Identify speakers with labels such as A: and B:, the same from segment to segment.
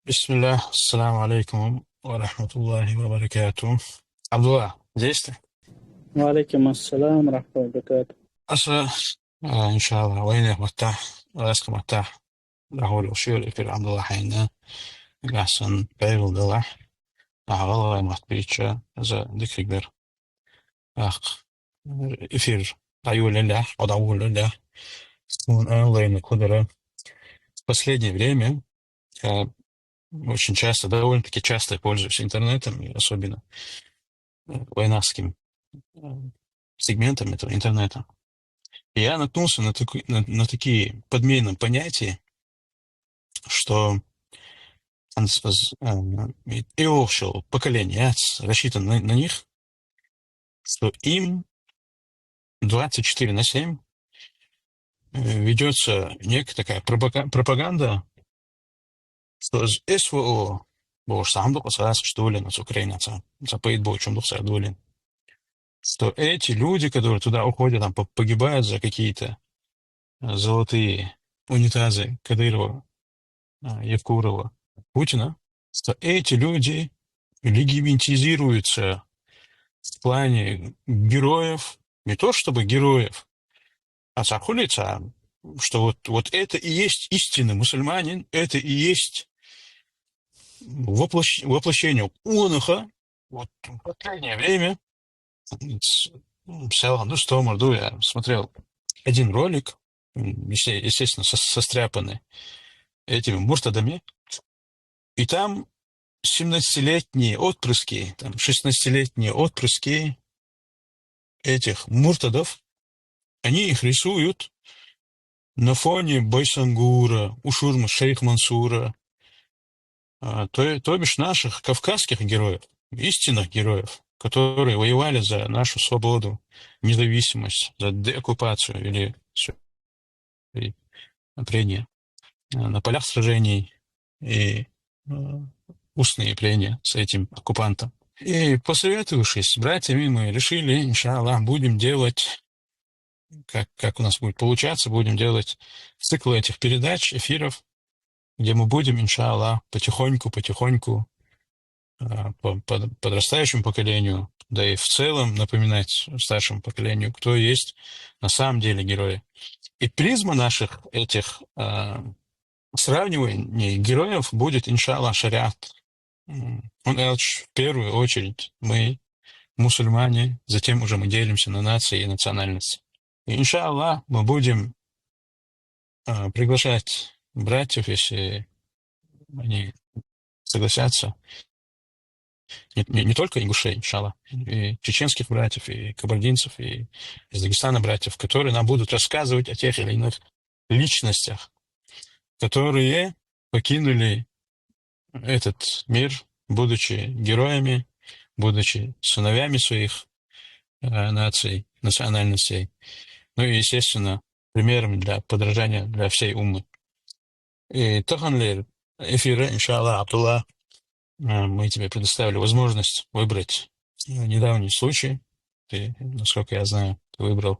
A: Бисмилля, ассаламу алейкум ва рахматуллахи ва баракату. Абдулла, здесь ты?
B: وعليكم السلام ورحمة الله وبركاته.
A: Аса, иншалла, война маттах, ласка маттах, рахул ушир, эфир Абдулла хайна, гасан, пейвел далах, ахвалла махтбича, за дикригбер, ах, эфир, даю лилях, одаву лилях, он аллайна кудара. В последнее время я очень часто, довольно-таки часто пользуюсь интернетом, и особенно войнавским э, сегментом этого интернета. И я наткнулся на такие подменные понятия, что и общего поколения рассчитан на них, что им 24/7 ведется некая такая пропаганда, что СВО, боже, сам доказался, что ли, нас Украина, запоит бог, чем дух сардулин, что эти люди, которые туда уходят, там погибают за какие-то золотые унитазы Кадырова, Евкурова, Путина, что эти люди легимитизируются в плане героев, не то чтобы героев, а сахулица, что вот это и есть истинный мусульманин, это и есть воплощение уныха. Вот в последнее время, что морду, я смотрел один ролик, естественно, состряпанный этими муртадами, и там 17-летние отпрыски, там 16-летние отпрыски этих муртадов, они их рисуют на фоне Байсангура, Ушурма, Шейх Мансура, то бишь наших кавказских героев, истинных героев, которые воевали за нашу свободу, независимость, за деоккупацию или прения на полях сражений и устные прения с этим оккупантом. И посоветовавшись с братьями, мы решили, иншаллах, будем делать, как у нас будет получаться, будем делать цикл этих передач, эфиров, где мы будем, иншаллах, потихоньку подрастающему поколению, да и в целом напоминать старшему поколению, кто есть на самом деле герои. И призма наших этих сравниваний героев будет, иншаллах, шариат. В первую очередь мы мусульмане, затем уже мы делимся на нации и национальности. И, иншаллах, мы будем приглашать братьев, если они согласятся, не только ингушей, иншаллах, и чеченских братьев, и кабардинцев, и из Дагестана братьев, которые нам будут рассказывать о тех или иных личностях, которые покинули этот мир, будучи героями, будучи сыновьями своих наций, национальностей, ну и, естественно, примером для подражания для всей уммы. И Таханлер эфира, иншаллах, Абдулла, мы тебе предоставили возможность выбрать недавний случай. Ты, насколько я знаю, ты выбрал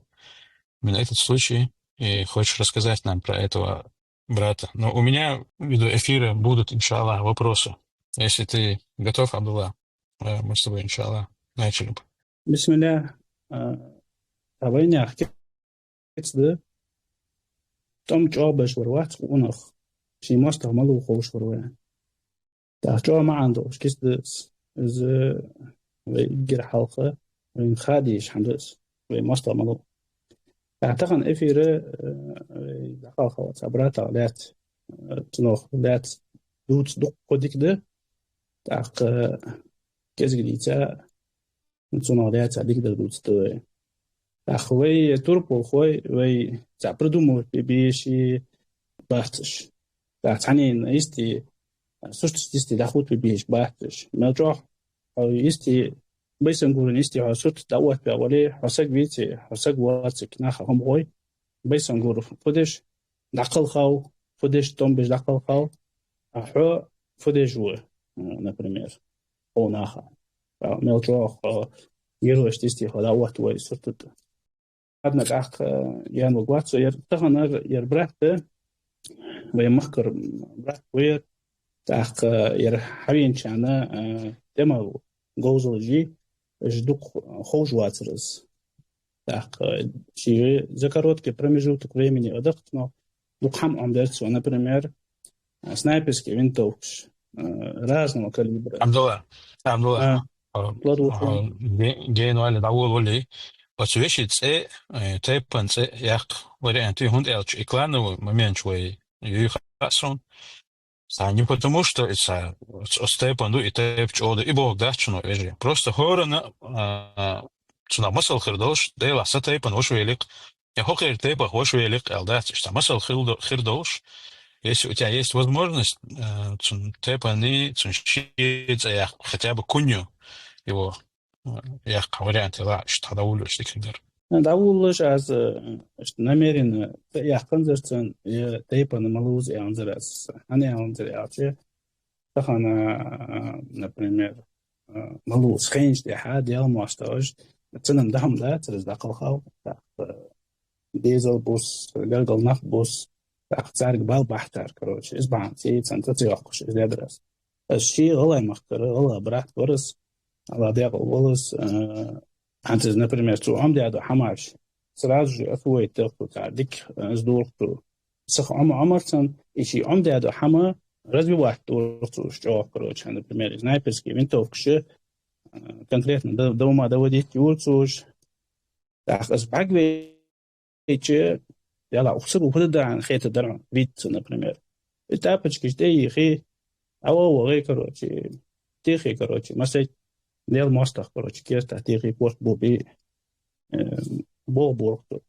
A: именно этот случай и хочешь рассказать нам про этого брата. Но у меня в виду эфира будут, иншаллах, вопросы. Если ты готов, Абдулла, мы с тобой, иншаллах, начали бы.
B: بسم الله. أبين أحكي ده تم جوابش وروات ونخ شي ماست عملوا خوش وروان تحجوا ما عندوش كيس دس إز ويجر حلقة وين خاديش حندس وين ماست عملوا أعتقد إفيرة دقال خوات أبرات علات تنوخ لات دوت دق قدك ده تاق كيس جديدة نتونا لات عليك ده دوت ده أخوي تربو خوي وي تعبردو بيشي باhtش تعني يستي سوست يستي داخوت بيش باhtش ما جوح أو يستي بيسن قولن يستي حسوت دعوت بأولي حسق بيتي حسق واتك ناخا هم غوي بيسن قول فدش دقل خاو فدش توم بيش دقل خاو أحو فدش هو например أو ناخا ما جوح يروش تستي خدعوت وي سرتت عندك أخ يان وقواتسو تغنر يربرات ويمخكر برات وير تاق ير حبين شانا دما جوزلجي جدوق خوش واترز تاق شي ذكرت كبرمجوتك времени أدقت но دقهم عمدرسو например снайперские винтовки разного калибра.
A: الحمد لله الحمد لله
B: Кладу
A: جين ولا دعوة ولا وتويش تسي تيبان تسي يق ولا أنت هند ألش إكلان وممين شوي يخسرون не потому, что это степанду и теп чоды и бог дачно эжи. Просто хорона цуна масал хирдош дела сатепан хош велик. Я хохер тепа хош велик алдач. Что масал хирдош. Если у тебя есть возможность цун тепани цун щит я хотя бы куню его я вариант ла что тогда улюш дикиндер.
B: داولش از намеренно яқын зерцен тейпаны малуз янзерас. Ани янзеряче тахана например малуз хенч де хад я мастаж ценам дам да црез дақалхау дизель бус галгал наф бус царг бал бахтар короче избан сей центаци яқуш изледрас. الشيء غلا مختار غلا برات ورس على ديق ولس أنت например تو عم دادو حماش سراج أثوي تأخذ تعديك زدورتو سخ عمرتن إشي عم دادو حما رزبي واحد دورتو شجاع كروش например снайперский винтовки конкретно дома доводить юрцуш так أسبوع ويجي يلا أخسر وخد عن خيط درع فيت например التابج كشتي خي أو غير كروش تيخي كروش مثلا Дел мостах, короче, кеста, тихий пост буби, боргту.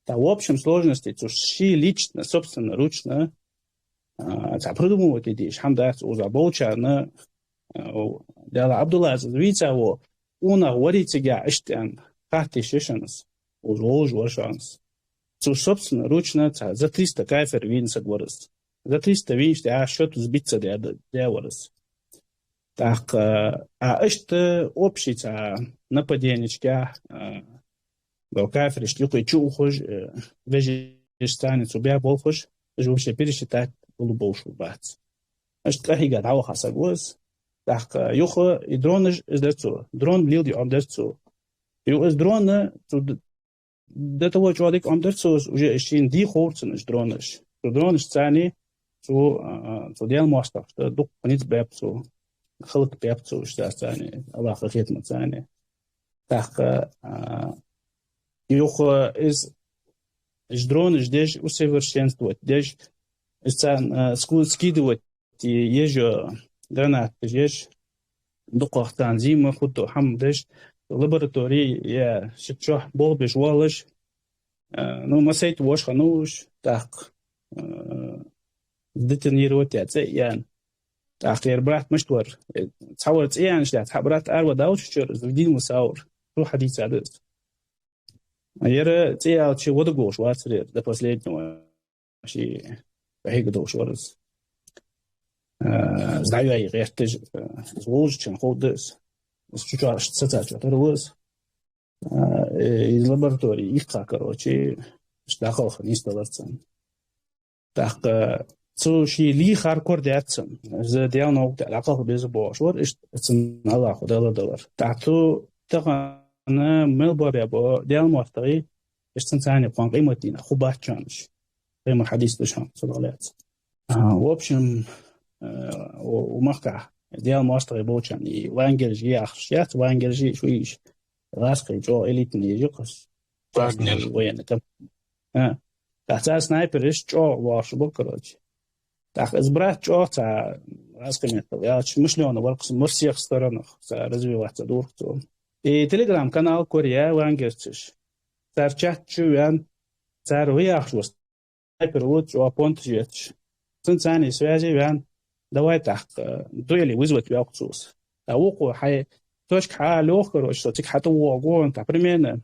B: Да, в общем сложности, то ши лично, собственно, ручно, придумывать идеи, хамдать, узаболчано, дела Абдулазиз, видите его, уна говорит себя, иштян, хати шишанс, узлож вашанс. То, собственно, ручно, за 300 кайфер винса говорит. За 300 винш, да, что-то сбиться, да, говорит. Так, это общее нападение, Галкаев решил, что чухож, вежестанец убия болхож, же вообще пересчитать полуболшу бац. Значит, как я говорил, хасагоз, так, юхо и дрон из дерцу, дрон люди амдерцу. И из дрона, до того человека амдерцу уже еще ди хорцен из дронаш. Дрон из цани, то дел мостов, что дух пниц бепцу. خلق بيبتو اشتاستاني الله خيط متاني تحقا يوخو إز جدرون جديش усовершенствовать ديش إستان скидывать يجو гранат جيش دقوق تنظيم خدو حم ديش لابراتوري يا شتشوح بول بجوالش نو مسيت واش خنوش تحق ديتنيروت يعني تأخير برات مشتور تصورت إيه عن شدات حبرات أروى داوش شر زودين مساور رو حديث عدس يرى تيا شيء ودقوش واترير ده последнего شيء بهيك دوش ورز زدايو أي غير تج زوج كان خودس بس شو عارش تساتش تروز اللابراتوري يقع كروشي مش داخل خنيس دلرتن تاق So شيء لي خاركور داتسن زي ديال نوع العلاقة بيز بوشور إيش تسمى الله خدا دولار تعتو تقنا ملبا بيبو ديال موافقي إيش تنساني بقان قيمة دينا خبات شانش قيمة حديث بشان صدقلات وابشم ومقع ديال موافقي بوشان وانجلجي أخشيات وانجلجي شويش غاسقي جو إليتني يجقس وين كم تحت سنايبر إيش جو واش بكرج так избрать что-то раскомментировал. Я очень мышлю на воркс на всех сторонах развиваться дурцу. И телеграм-канал Корея Вангерчиш. Царчат чуян цар выяхшус. Снайпер вот что понт жечь. Ценцани связи вян. Давай так дуэли вызвать вялкцус. А уку хай точка ха лёг, короче, что тик хату огонь, так примерно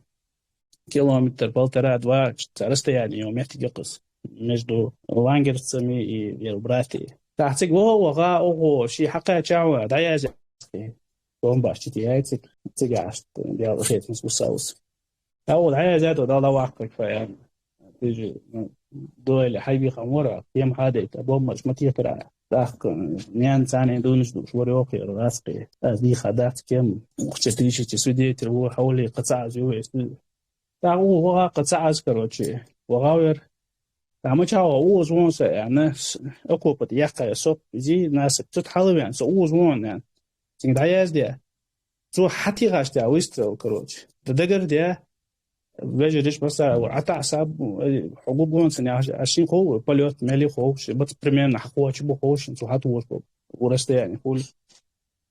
B: километр, полтора-два расстояние у меня тигекс. между лангерцами и братьями. تحتك وهو وغا أو شيء حقا شعوة دايز قوم باشتي ياتك تجاش ديال خيط مس بساوس أول عايز هذا ده واقع فيعني تيجي دول حيبي خمورة يوم هذا تبغى مش متى كرا داخ نيان ثاني دونش دوش وريوقي راسقي دي خدات كم وختيش تسودي ترو حولي قطع زيو داغو وغا قطع كروتشي وغاور دعما جاو اوز وون سا يعني اكو بت يقا يسوب زي ناس بتتحلو يعني سو اوز وون يعني تين دايز دي زو حتي غاش دي ويسترو كروتش دغر دي vejo diz passar até sabe حبوب وان سنة عشرين خو بليوت مالي خو بس بريمير نحكوا شو بخوش انتو هاتوا وش ورست يعني كل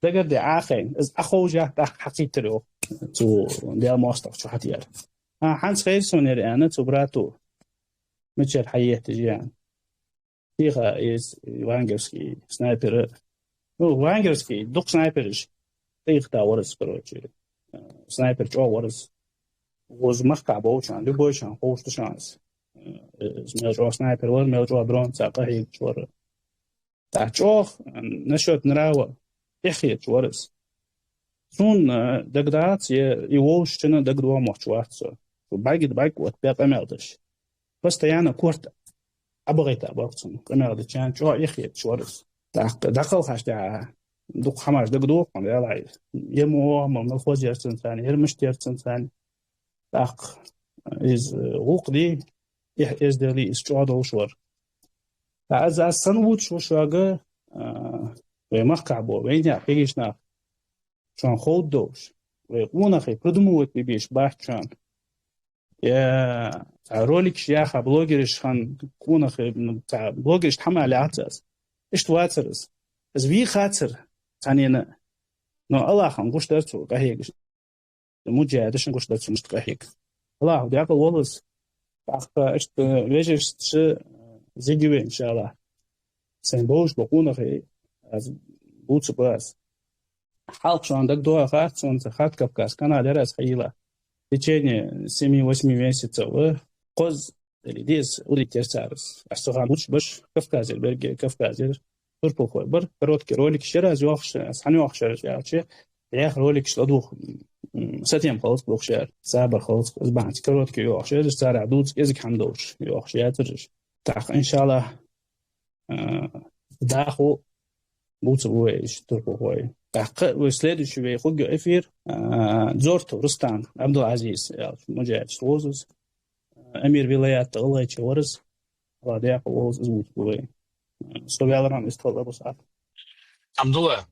B: تقدر دي عاقين از أخو جاه ده حقيقة له تو دي ماستر شو حتيار حانس خير سونير أنا تو براتو متشر حياة تجي يعني فيها إز وانجرسكي سنايبر وانجرسكي دوك سنايبرش تيخ تا ورس كروتشي سنايبر جو ورس was مخكع بوشان دي بوشان خوش تشانس ميلجو سنايبر ور ميلجو درون ساقه شور تاچوخ نشوت نراوه يخيت ورس سون دغدات يوش تنا دغدوا موچوات سو بايك وات بيق امالدش بس تيانا كورت ابغيت ابغتن امالد كان جو يخيت شورس دقل خاش دا دوق خماش دغدو يلا يمو من الخوز يرسن ثاني يرمش يرسن ثاني داق is وقدي is دلي is جادو شور از سنوود شو شاگه و مخکعبو و اینجا پیشنا چون خود دوش و اون خی پردموت بیش باچان یا رولیک شیاخ بلوگرش خان کون خی بلوگرش تمام عطاس اشتواترز از وی خاطر تانینا نو الله خان گوش درتو قهیگش مجادشن گوش درتو مستقهیگ الله دیاق ولس اخ اشت ویجش زيجي إن شاء الله سنبوش بقونا في از بوتس باس حالق شو عندك دوا خات سون خات كفكاس كان درس حيلا تيجي سيمي وسمي ميسيت قز اللي ديس ودي ترسارس استغان وش باش كفكاز البرج كفكاز تربو خوي بر بروت كروليك شراز يوخش اسحني يوخش يا شي يا روليك شلدوخ ستيم خلاص بوخشار سابر خلاص بعد كروت كي يوخش يستار عدود يزك حمدوش يوخش ياترش تاخ إن شاء الله داخو بوت بويش تربو هوي تاخ وسليد شوي خوج إفير زورتو رستان عبد العزيز مجاهد سوزز أمير ولايات الله يشورز راديا قوز زوج بوي سوالران استقبل أبو سعد
A: الحمد لله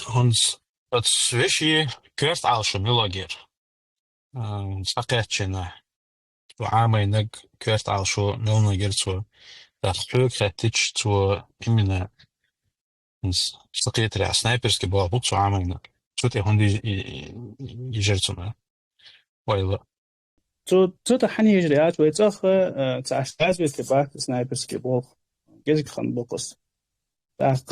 A: هونس بس ويشي كيرت عالشو ميلوجير ساقيتشنا وعامينك كيرت عالشو ميلوجير تو تحقيق خاتش تو именно سقيت رع سنايبرز كبوا بوكسو عامينا شو تي هوندي يجرتنا ولا
B: تو تحني يجريات ويتأخ تعشتاز بيتباك سنايبرز كبوا جزك خن بوكس تاخ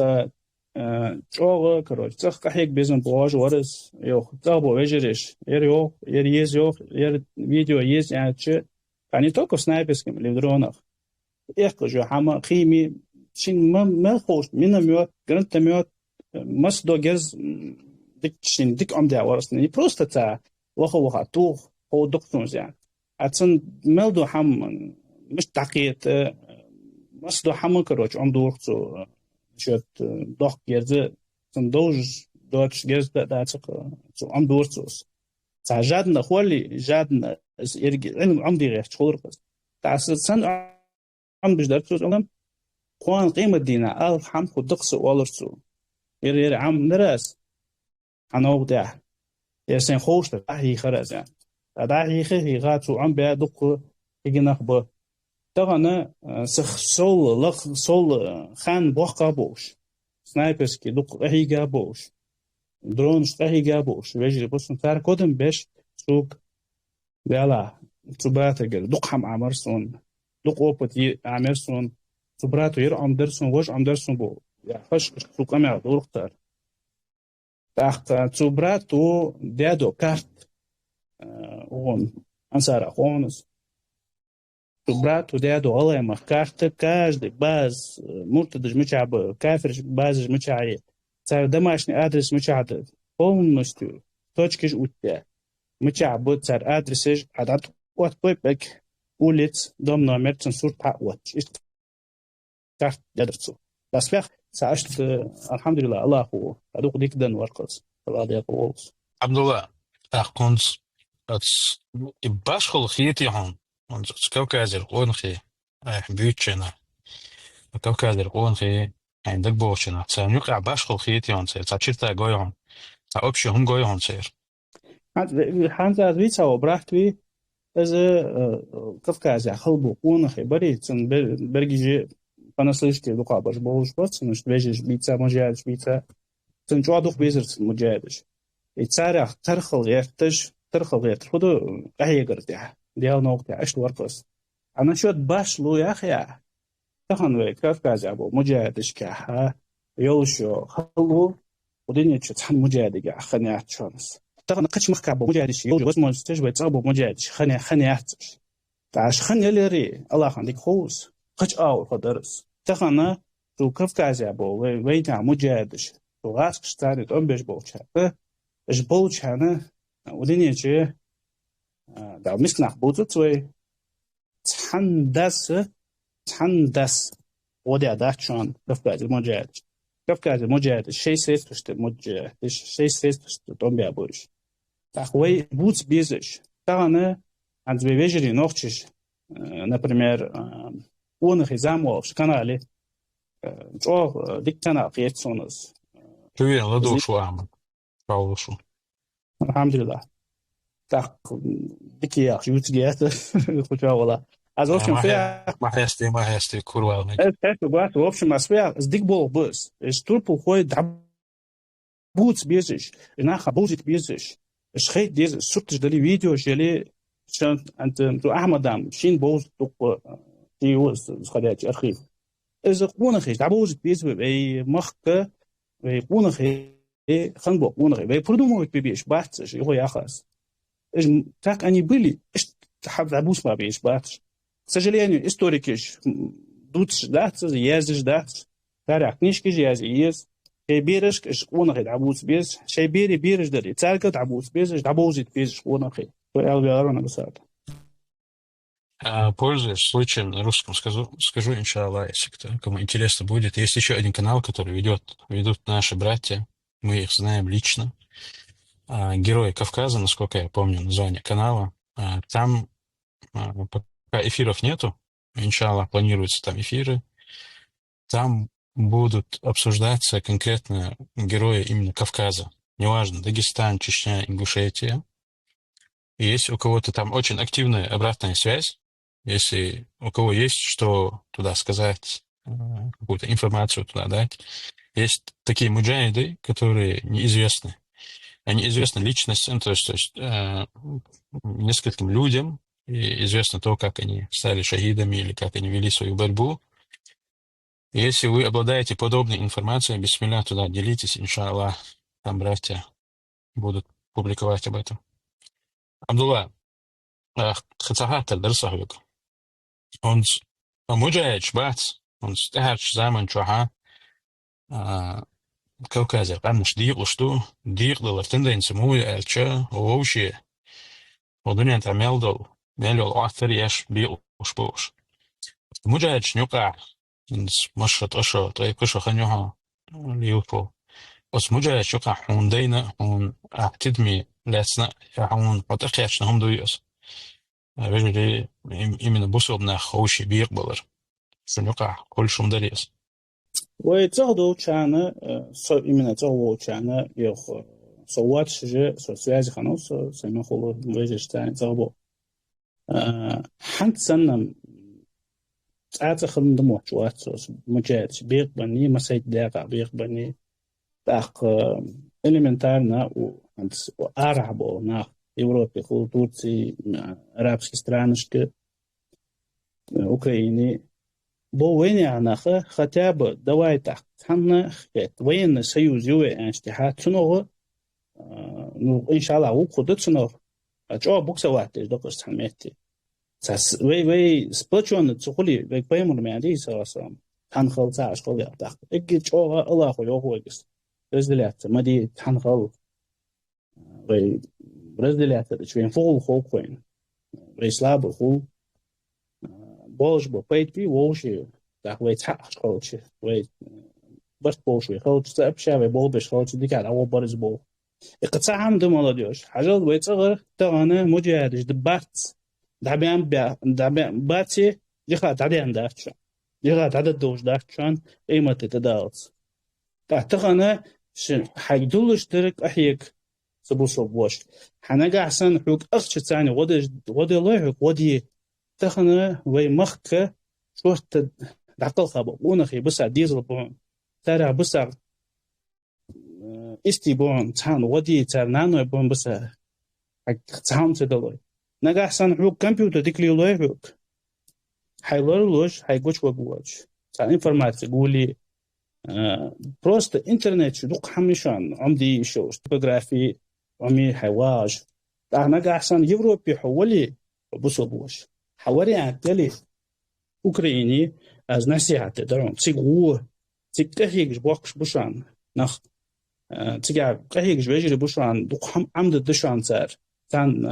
B: جوغ كروج تاخ كحيك بيزن بواج ورس يو تابو ويجريش يو يز يو فيديو يز يعني تش يعني توكو سنايبرز كم اللي درونه يخرج حما خيمي شين ما خوش من ميوت جرنت ميوت مس دو جز ديك شين ديك عمدا ورسني بروستا تا وخو توخ هو دكتور يعني اتسن ملدو حم مش تعقيت مس دو حم كروج عمدو وقتو شوت دوخ جز سن دوج دوتش جز دا تسق عمدو وقتو تا جادنا خولي جادنا يرجع عمدي غير شغل بس تا سن عم بجدار تروز علم قوان قيمة دينا ألف حم خود دقس والرسو ير عم نراس أنا وقتها يرسين خوش تدعي خرز يعني تدعي خي غاتو عم بيا دق يجي نخبر تغنى سخ سول لخ سول خان بوخ بوش سنايبرز كي دق أهي جابوش درونش أهي جابوش ويجري بس نفار كودم بيش سوق بيلا تبات دق حم عمرسون دق أوبتي عمرسون تبراتو ير عمدرسون وش عمدرسون بو يا فش سوق أمي على دورختار تحت تبراتو دادو كارت هون أنصار خونس تبراتو دادو الله ما كارت كاجد باز مرتدج مشعب كافر باز مشعي صار دماشني أدرس مشعد هون مستو توشكش وتا مشعب صار أدرسج عدد وات بيبك ولت دم نامرتن صورت وات كارت دادرسو بس فخ سعشت الحمد لله الله هو أدوق ديك دن ورقص الله ديك وولس
A: Abdullah, ons het baschool giet je hon. Ons kaukazer gewoon ge. Buurtje kaukazer gewoon ge. En dat bootje na. Zijn nu ka baschool giet je hon. Zijn chirta gooi hon. Zijn optie hon gooi hon zeer.
B: حانزا دويتsa وبراحت وي از كفكاز خلبو قونخي بري تن برجي فنسلشتي دوقا باش بوش بس نش بيجي بيتsa مجاهد بيتsa تن جوادوخ بيزر مجاهدش يتسارع ترخل غيرتش خدو قهي قرتيها ديال نوقتي عشت ورقص أنا شوت باش لو يا أخي تخن وي كفكاز أبو مجاهدش كاها يولشو خلو ودنيا تشتحن مجاهد خنيات شونس تخن قش مخكا أبو مجاهدش يولشو بس ما تجبر تصابو مجاهدش خنياتش تعش خنيا لري الله خنديك خوس قش خدرس تخن تو كفكاز أبو ويتا مجاهدش تو غاسكش تاني تقوم بيش بوشها إيش بوشها ودنيا تشي دا مسكنا بوتت وي تحندس ودي أداتشون كفكاز المجاهد شيء سيستوشت مجاهد شيء سيستوشت تومبي أبوش تخوي بوت بيزش تانا عند بيجري نوختش например он хизамов канале جو ديكتنا قيتسونس
A: Tuur lado شو عمل. Paulo شو.
B: الحمد لله так дикий ютгет хотя вала аз общем фея
A: ما هستي كروال مج.
B: это брат в общем асфея с дикбол бус штур походит бут безиш нахо будет безиш шхейт дез суттж дали видео жели شان انت تو احمدام شين بوز تو تي وز خدات ارخيف از قونخي دابوز بيز بي مخك بي قونخي خنبو قونخي بي продумывать бибиш бахтш его яхас так они были حب عبوس ما بيش باتش к сожалению историки дутш датс языш датс таря книжки язы ез бириш قونخي عبوس بيز شي بيرش داري царка عبوس بيز дабозит بيز قونخي
A: Пользуясь случаем, на русском скажу, иншаллах, если кому интересно будет. Есть еще один канал, который ведут наши братья. Мы их знаем лично. Герои Кавказа, насколько я помню название канала. Там пока эфиров нету. Иншаллах, планируются там эфиры. Там будут обсуждаться конкретно герои именно Кавказа. Неважно, Дагестан, Чечня, Ингушетия. И если у кого-то там очень активная обратная связь, если у кого есть что туда сказать, какую-то информацию туда дать, есть такие муджахиды, которые неизвестны. Они известны личностям, то есть нескольким людям, и известно то, как они стали шахидами или как они вели свою борьбу. И если вы обладаете подобной информацией, бисмилля, туда делитесь, иншаллах, там братья будут публиковать об этом. Абдулла, خسارات الدراسة هيك. Ons مجاهد شبات, ons تهرش زمن شوها, كوكازي قامش ديق وشتو, ديق دلرتندا ينسموه الشا ووشي, ودنيا تعمل دل, مليو الأثر يش بيق وشبوش. مجاهد شنوقع, إنس مشط أشا, طيب كشا خنيوها, ليوكو. بس مجاهد شوقع حون دينا, حون تدمي لاتسنا, حون قطقياش نهم دويس. بجري именно بوصلنا خوشي بيقبلر شنوقع كل شو مدريس
B: ويتزغدو كان именно تزغدو كان يخ صوات شجع связи خنوس سيما خلو ويجش تاني تزغبو حنت سنة تعاتخل دموع جوات مجاد بيقبني مسايد داقع بيقبني تاق элементарно وأرعبو ناخ Европе, Турции, арабские странышки, Украине. Война наха хотя бы давай так, ханна военный союз юэ анштихат цунова, ну иншаллах уходит цунов, а чё буксовать лишь докаж саммети. Вы сплочённый цухули, вы поймут меня здесь сам, ханхал цаш холя так. Эки чё Аллаху йохуэгис, разделяться, мади ханхал, вы разделяться, чвен фол хокуэн, вы слабый хул, больше бы пойти волши, так вы цаш холчи, вы بس بوشوي خلص سأب شابي بول بش خلص ديك على أول برز بول اقتصا عم دم الله ديوش حاجات ويتصغر تغانا مجاهدش دبات دعبان باتي جخا تعديان دافتشان جخا تعدد دوش دافتشان قيمة تتداوت تغانا حيدولش ترك أحيك سبو صبوش حنقا أحسن حوك أخش تاني ودي الله حوك ودي تغانا وي مخك شوه دعقل خابو ونخي بسع ديزل بون تارع بسع استي بون تان ودي تار نانو بون بسع تام تدلوي نقا أحسن حوك كمبيوتر ديكلي الله حوك حيلولوش حيقوش وقوش تان انفرماتي قولي بروست انترنت شو دوق حمشان عمدي شو توبوغرافي عمي حواج نقا أحسن يوروبي حولي بوش حوري عتلي أوكراني از نصيحة تدرون تيجو تيجي بوكش بوشان نخ تيجي قهيج بيجري بوشان دوق عمد دشان سار تان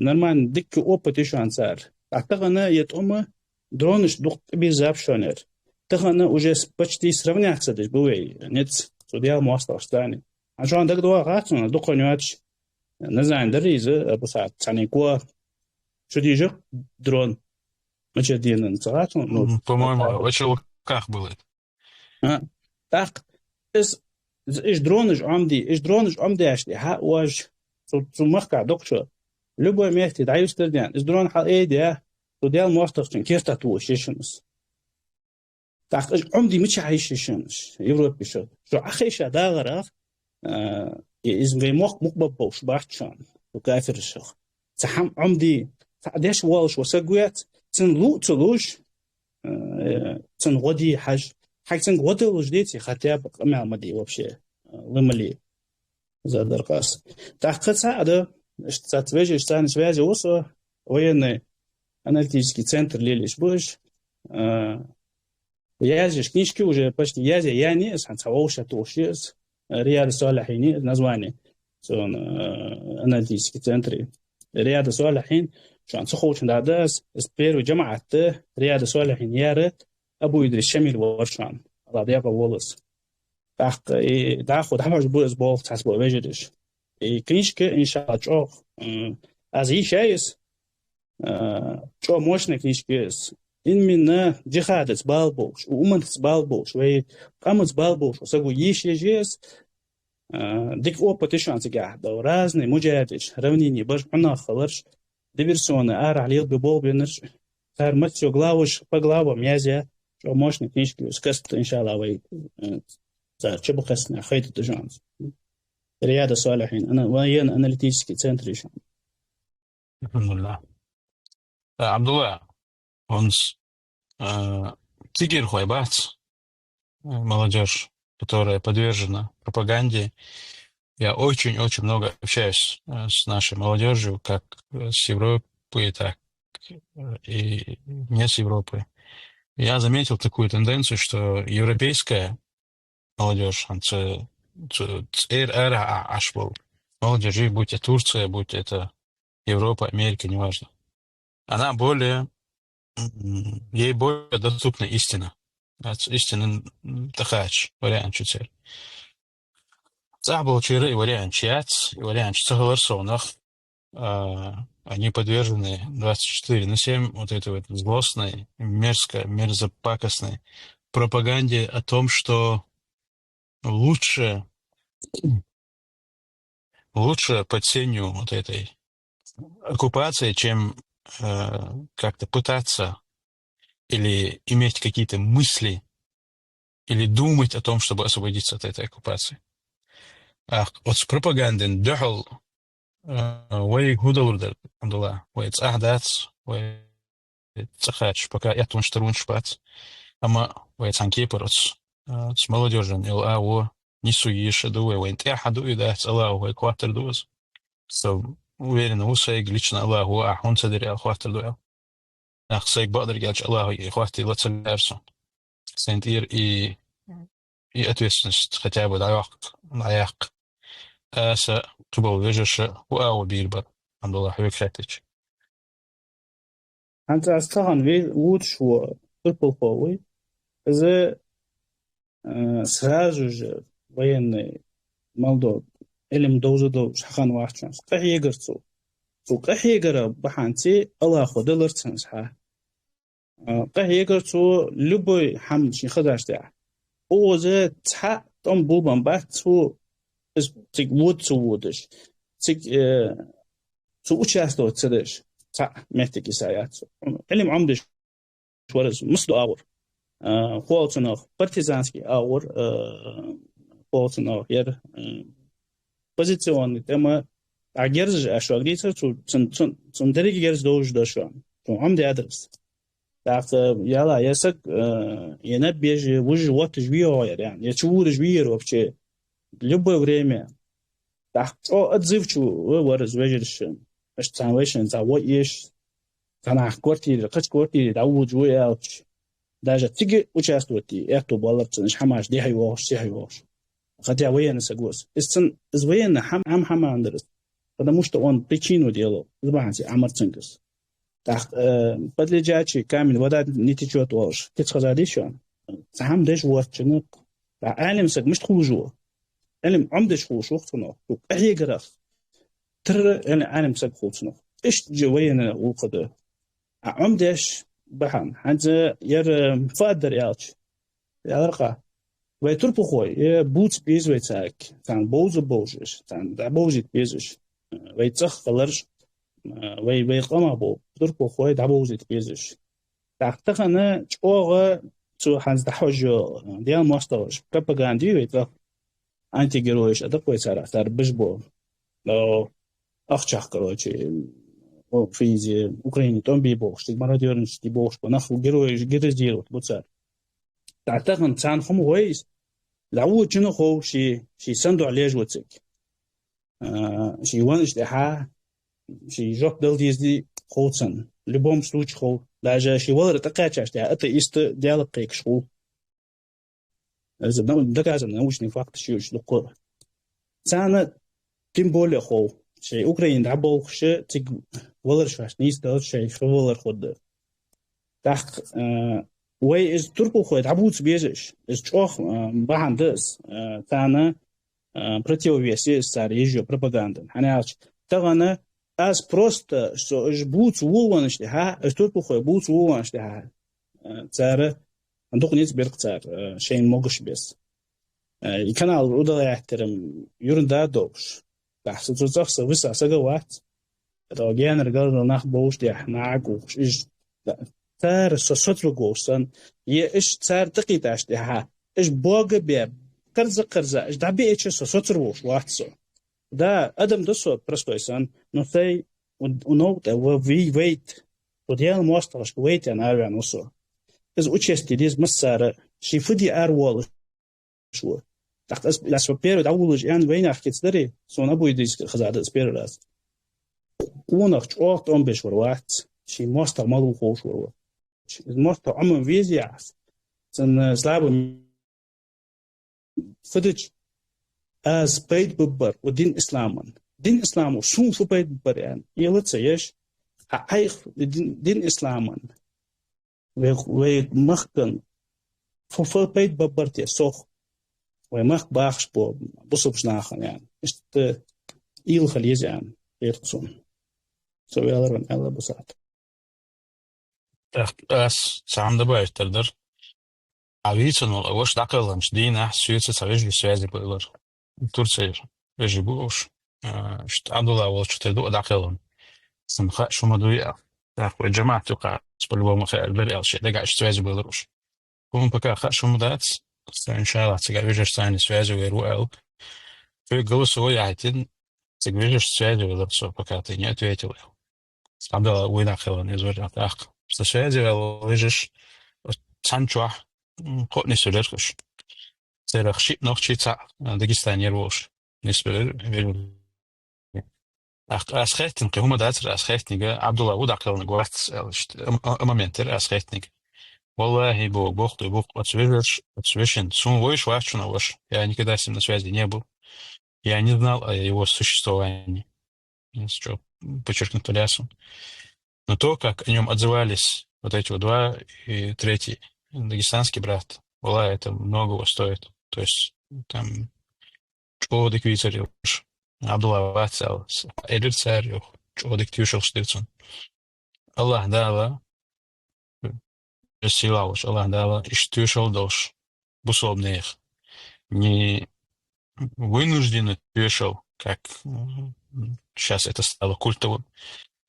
B: نرمان ديك أوبا دشان سار أعتقد يتأمه درونش دوق بيزاب شونر تخنا وجس почти сравняться десь були нет судя мостов стане عشان دك دوا غاتنا دوق نياتش نزان دريزه بساعة تاني كوا شو ديجو درون مش دين نصراتهم نو
A: По-моему, в Челуках было это.
B: так إيش درونج عمدي أشلي ها واج سو مخكع دكتور لبوا ميختي دعيوس ترديان إيش درون حال إيه ده سوديال موستقشن كيف تتوش يشنس tak عمدي مش عايشش يوروبي شو أخيش داغرة إزمي مقبوش بارتشان وكافر الشخ تحم عمدي تعديش والش وسقويات تلوش غدي حاج تن غدلوش ديتي خطيب قمع مدي вообще لملي زادر قاس تحقق ساعده تتوجه ستان связи وصو военный аналитический центр Лилиш Буш Язиш книжки уже почти яни сантавоша тошис Риад Салахини название сон аналитический центр Риад Салахин شان سخوش ندادس اسبيرو جماعة رياض صالحين يارت أبو يدري الشميل ورشان رضي الله ولس داخل حاج بوز بول تحسبه بيجرش كنيشك إن شاء الله جوخ از هي شايس جو موشنا كنيشكيس إن منا جهادت بالبوش وأمنت بالبوش وي قامت بالبوش وسقو يش يجيس ديك أوبا تشان تقعد ورازني مجادش رونيني برش عنا خلرش диверсионный عليه ببول بينرش صار متشو главуш по главам язя что мощный книжки скаст иншалла وي صار شبه خسنا خيط التجانس رياض صالحين أنا وين أناليتيسكي центр еще
A: Alhamdulillah. Абдулла, он Тигер Хуайбац, молодежь, которая подвержена пропаганде. Я очень-очень много общаюсь с нашей молодежью, как с Европы, так и не с Европы. Я заметил такую тенденцию, что европейская молодежь, молодежь, будь это Турция, будь это Европа, Америка, неважно, она ей более доступна истина. Истина тахач, вариант чуцер. Цахбал чиры, вариант чиац, вариант чцагаларсонах. Они подвержены 24/7 вот этой вот злостной, мерзопакостной пропаганде о том, что лучше под сенью вот этой оккупации, чем как-то пытаться или иметь какие-то мысли или думать о том, чтобы освободиться от этой оккупации. Вот с пропагандой дохл وي هودلردر الحمد لله ويتصاحدات ويتصاحدش пока я тун штрун шпац ама ويتصان كيبرس с молодежью ил несу еше дуэ вент хаду и да Аллаху и квартер дуэс so уверен усайг лично Аллаху ахун цадри квартер дуэ ахсайг бадр галч Аллаху и квартер лацалерсон сентир и ответственность хотя бы даяк аса قبل وجهش وأو بيربر الحمد لله حبيك خاتش
B: أنت أستغن في وود شو تربل فوي إذا Сразу же военный Молдов Элем Доузадов Шахан Вахчанс Кахигарцу Кахигара Баханти Аллаху Деларцансха Кахигарцу любой хам Шинхадашта Озе Ца Том Булбан Бахцу Цик Вуд Цудыш Цик участвовать цедыш Ца Мехтики Саяцу Элем Амдыш Шварыз Муслу Аур Хуалцунов партизанский аур Хуалцунов Яр позиционный тема агерж ашвагрица цун дереги герз доуж дошвам Амде адрес Так яла ясак яна бежи вуж вот жвио yani я чур жвиер вообще любое время так отзывчу вот развежешь аж translation за вот есть она квартира кач квартира да вуж уяч даже тиги участвовать это балларцын хамаш дихай вош хотя военный соглас из военный хам хамандерс потому что он причину делал збанси амарцинкас так подлежащий камень вода не течет вош ты сказал еще сам деш вотчны да алим саг мش хужу алим амдеш хуш вختно اهيغرا تر алим саг хучно ايش جوينا وقد عمدش بحن هنز ير فادر يالش يالرقا ويتر بخوي بوت بيز ويتاك تان بوزش تان دا بوزيت بيزش ويتخ قلرش ويقما بو تر بخوي دا بوزيت بيزش تاختخنا چوغ تو هنز دا حجو ديال مستوش пропаганди ويتخ антигероиш ادق ويتارا تار بجبو لو اخچخ короче в фризе Украине том бибох что мародерничать бог по наху герои героизировать буцар تعتقد كان هم ويس لو جنو خو شي سندو عليه جوتك شي وانش ده شي جوك دل دي خوتسن в любом случае хо даже شي ولر تقاچاش ده это ist диалог шо это доказано научный факт что луко цана тем более хо شي Украина да болхше тиг ولر шаш не истал شي ولر ход так وي از تركو خويت عبوت بيجش از чох бахандыс тана противовесе старежу пропаганда ханач тагана as просто что ж бут вованште ха аз турку хой бут вованште ха цара андук ниц беркцар шейн могыш бес и канал удала яхтерим юрнда добш тахсу цуцахса виса сагават рогенер гал нах боуште нагу иш تار سوتر گوشن یه اش تار دقیق داشته ها اش باگ بیا قرض اش دبی اچ سوتر وش واتسو دا ادم دسو پرستویسن نو تی اونو دا وی ویت ودیال ماسترش ویت ان ارن اوسو از участие диз مسار شي فدي ارول شو تحت اس لا سوبر دا ولج ان وين اخكتسدري سونا بويديس خزاده سبيرلاس اونخ چوخت 15 وروات شي ماستر مالو خوش ورو الماستر عمر فيزياس سن سلاب فدج از بيت ببر ودين اسلاما دين اسلام شو في بيت ببر يعني يلتسيش ايخ دين اسلاما وي مخكن في بيت ببر تي سوخ وي مخ باخش بو بصبش ناخن يعني است ايل خليز يعني يرقصون سو يالرن الا بساط
A: As сам добавить авицын ол ош дақылын дина сүйетсе совежли связи было Турция вежи буш что Абдулла ол что до дақылын самха шумадуя так вот джамаат тука по-любому файл берел ши да гаш связи было уж он пока шумадат иншаллах сега вежешь сами связи веруэл ты голосовой айтин сега вежешь связи было все пока ты не ответил Абдулла уй дақылын извернат ах связи вежешь санчуа قطني سولركش سيرخ شيء نوع شيء تاع داغستان يروش نسبة أسخيتني هما داتر أسخيتني عبد الله ودع كلنا قوات أمامينتر أسخيتني والله بوخ отсвечен сум войш вачуна ваш я никогда с ним на связи не был я не знал о его существовании что подчеркнуто лясом но то как о нем отзывались вот эти вот два и третий дагестанский брат Wallah, это многого стоит. То есть там çoğudaki вицарь Абдулла Вацал, Эдир царь, çoğudaki тюшел штырцун. Аллах дала, силауш, Аллах дала, иш тюшел дош, бусобных. Не вынужденно тюшел, как сейчас это стало культовым,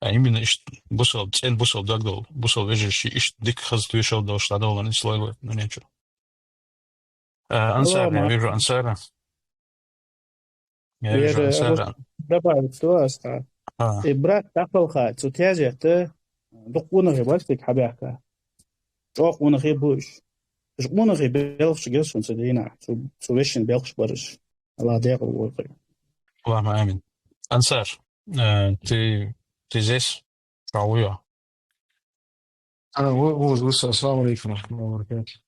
A: а именно иш бусоб, цен бусоб дагдол, бусоб вежишь, иш дик хаз тюшел дош, ладол, он слой, ну ничего.
B: الله
A: Ансар, я
B: ما
A: вижу Ансара, я вижу
B: بير أبو
A: Ансара.
B: دبا تواسطة
A: А,
B: إبرات تقل خات سوتيازيت دقونا غي بالتك حبيحكا جوقونا غي بوش جقونا غي بيلخش جلسون سدينا سويشن بيلخش برش الله ديق الوغي
A: Аллах амин. Ансар, ты здесь? Шауя.
C: أنا بص السلام عليكم ورحمة الله وبركاته.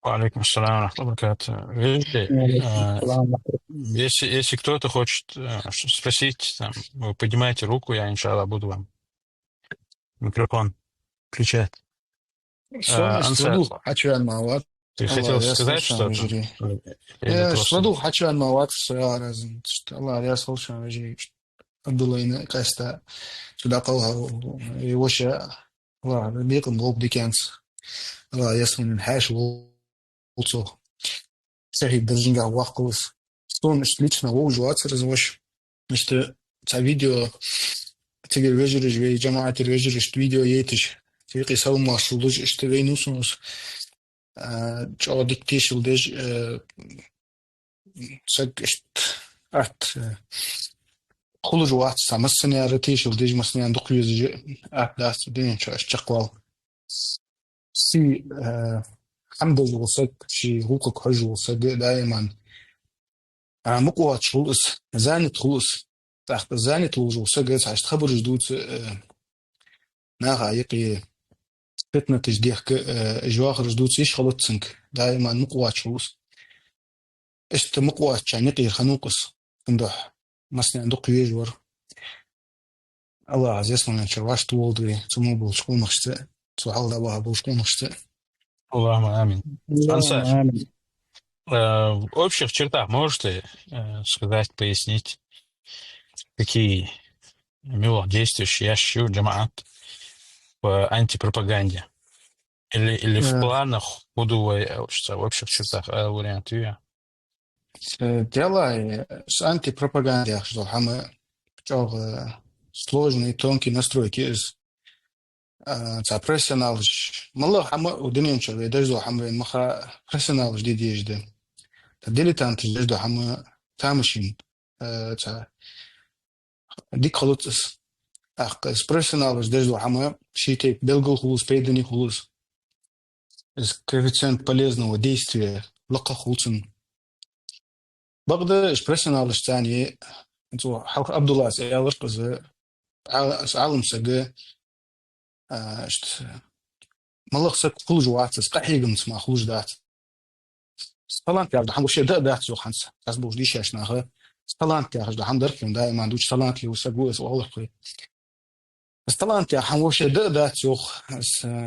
A: Алейкум ассалам ва баракату. Видите,
B: السلام
A: если кто-то хочет спросить, там, вы поднимаете руку, я, иншаллах, буду вам микрофон включать. Ансар,
C: Сваду хачуан мават.
A: ты
C: Allah
A: хотел
C: ya
A: сказать
C: слушам
A: что-то?
C: вежери.
A: Или просто...
C: Сваду хачуан мават разин. Allah ya слушам вежери. Абдуллайна каста сюда қалға воша Allah бекін болып декенс. Allah я слушам хаш болсо. Сахи бізінге уақылыз. Стон лично воужуатсы развош. Işte видео تيجي ريجرج في جماعة ريجرج فيديو يتش تيجي سو ما صلوج اشترينوسونس جا ديكتيش ولدج سك اشت ات خلوج وقت سامسني ارتيش ولدج مسني عندك يوزج ات داس دين شو اشتقوال سي حمد وسك شي حقوق حج وسك دائما مقوات شلوس زانت خلوس تحت زانت وسك عشت خبر جدود ناغا يقي فتنة تجديح جواخر جدود إيش خلطسنك دائما مقوات شوس إشت مقوات يعني قير خنوقس كندوح مسني عندو قويجور الله عزيز من شرواش تولدي تمو بلشكون نخشت سوحال دابا بلشكون نخشت
A: Аллаху амин. Ансар,
B: عليكم
A: в общих чертах можете сказать, пояснить, какие действующие ящу джамаат в антипропаганде? Или в планах будущего в общих чертах варианты?
C: Дело с антипропагандой, что хама сложные тонкие настройки из профессионал. Мало хама удивлен человек, даже хама маха профессионал жди дежды. Дилетант жди хама тамшин. Дик холодс. Ах, с профессионал жди хама шите белгул хулус, пейдени хулус. Из коэффициент полезного действия лака хулсен. بقدر إشبرسنا الثاني أنتو حلق عبد الله سيالر قز عالم سجى إشت ملخ سك خلوج واتس قحيقم سما خلوج دات سلام يا عبد الحمد وش دات زو خمسة أسبوع دي شاش ناخه سلام يا عبد الحمد دركم دائما دوش سلام لي وسجوس والله خير سلام يا حم وش دات زو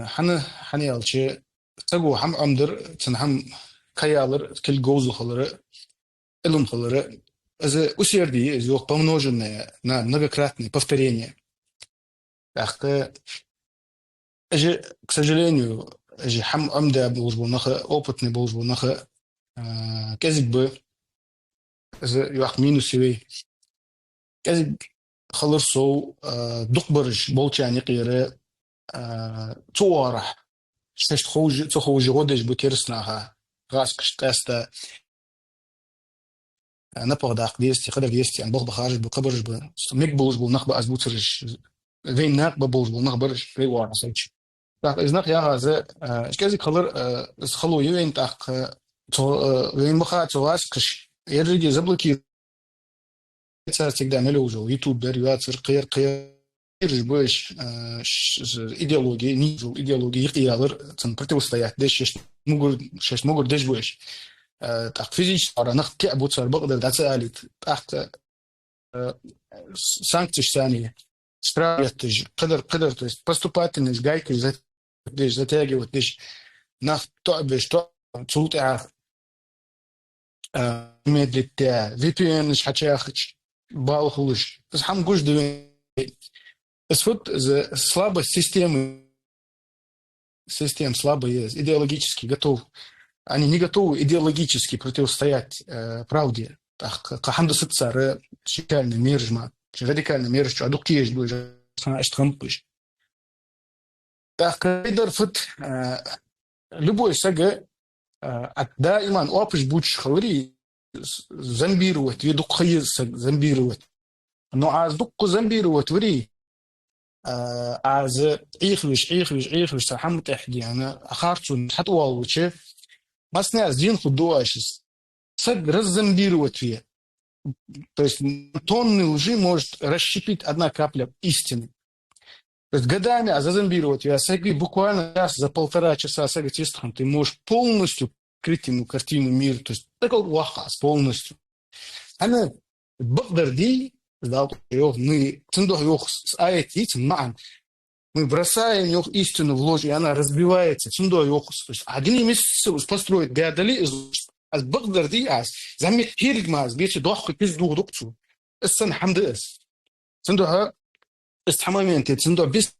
C: حنا يالشي سجو حم أمدر تنحم كيالر كل جوز خلره Элун холера, за усердие, за помноженное на многократные повторения. Так, к сожалению, хам амда был жбунаха, опытный был жбунаха, казик бы, за юах минусовый, казик холер соу, духбарыш, болчани кире, цуара, что хуже годыш бы терснаха, раскаш теста, نبغى ديستي خدك ديستي عن بغض خارج بقبرج مقبلج بالنخبة أزبوترش فين ناق ببلج بالنخبرج في وارد سيج تاق إزناق يا هذا إيش كذي خلر خلو يوين تاق وين بخا تواسكش يرجع زبلكي تاستيك ده ملوجو يوتيوب دريات قير جبوش إيديولوجي نيجو إيديولوجي يقيالر تن противостоять دش مقر دش بوش так физически ранах те обуцар богда дацалит так санкции сами штрафы то есть поступательность гайкой затягивать ناخ تعبش تسلط медлит VPN مش حتشاخش بالخلش بس حم جوش دوين اسفت слабая система слабая есть идеологически готов они не готовы идеологически противостоять правде так каханды сыцары радикальный миржма радикальный мирж адуктиеш будет штампыш так кайдар фут любой сага دائما اوبش بوتش خوري زنبيروت يدق خيز زنبيروت انه عاز دق زنبيروت وري عاز ايخوش سحم تحدي انا اخارتون حتوال وشي масня дин худоашис сад раззомбировать ее. То есть тонны лжи может расщепить одна капля истины. То есть годами зазомбировать ее. Буквально час, за 1,5 часа ты можешь полностью открыть ему картину мира. То есть такой вахас полностью. Она багдардей сдал мы цендох йох с аятит маан. Мы бросаем ее истину в ложь, и она разбивается. Цендох йох. То есть один месяц построить биадали از بقدر دي از زمي هيرج ماز بيتش دوخ كيز دوغ دوقتو السن حمد اس صندوق استحمامين تي صندوق بس